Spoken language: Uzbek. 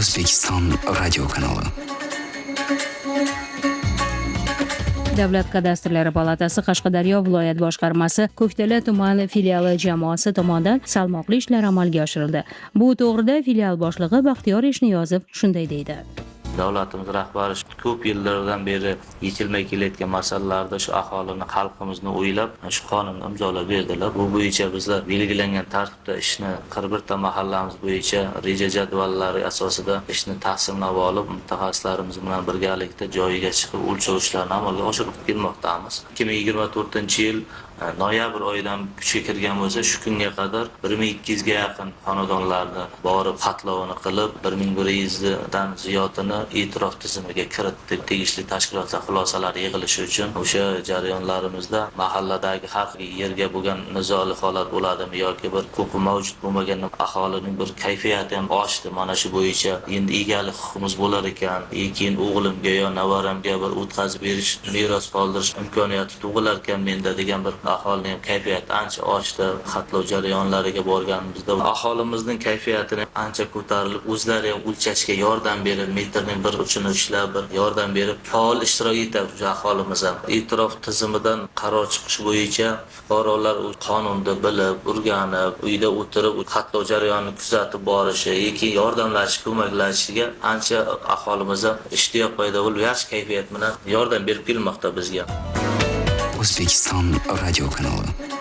O'zbekiston radio kanali. Davlat kadastrlari palatasi Qashqadaryo viloyat boshqarmasi Ko'ktala tuman filiali jamoasi tomonidan salmoqli ishlar amalga oshirildi. Bu to'g'rida filial boshlig'i Baxtiyor Eshniyozov shunday deydi. Davlatimiz rahbari ko'p yillardan beri yechilmay kelayotgan masalalarda shu aholini, xalqimizni o'ylab shu qonunni imzolab berdilar. Bu bo'yicha bizlar belgilangan tartibda ishni 41 ta mahallamiz bo'yicha reja jadvallari asosida ishni taqsimlab olib, mutaxassislarimiz bilan birgalikda joyiga chiqib o'lchovishlarni amalga oshirib kelmoqdamiz. 2024-yil noyabr oyidan kuchga kirgan bo'lsa, shu kunga qadar 1200 ga yaqin xonadonlarni borib xatlovini qilib, 1100 dan ziyodini e'tirof tizimiga kiritdik. Tegishli tashkilotlar xulosalari yig'ilishi uchun o'sha jarayonlarimizda mahalladagi har yerga bo'lgan nizoli holat bo'ladimi yoki bir huquqi mavjud bo'lmagan aholining bir kayfiyati ham oshdi. Mana shu bo'yicha endi egalik huquqimiz bo'lar ekan, keyin o'g'limga yo navaramga bir o'tkazib berish, meros qoldirish imkoniyati tug'ilar ekan menda degan bir aholining kayfiyati ancha oshdi. Xatlov jarayonlariga borganimizda aholimizning kayfiyatini ancha ko'tarilib, o'zlari ham o'lchashga yordam berib, metrning bir uchini ushlab, bir yordam berib, faol ishtirok etadi aholimiz ham. E'tirof tizimidan qaror chiqish bo'yicha fuqarolar qonunni bilib, o'rganib, uyda o'tirib, xatlov jarayonini kuzatib borishi, yoki yordamlashish, ko'maklashishiga ancha aholimiz ham ishtiyoq paydo bo'lib, yaxshi kayfiyat bilan yordam berib kelmoqda bizga. O'zbekiston radio kanali.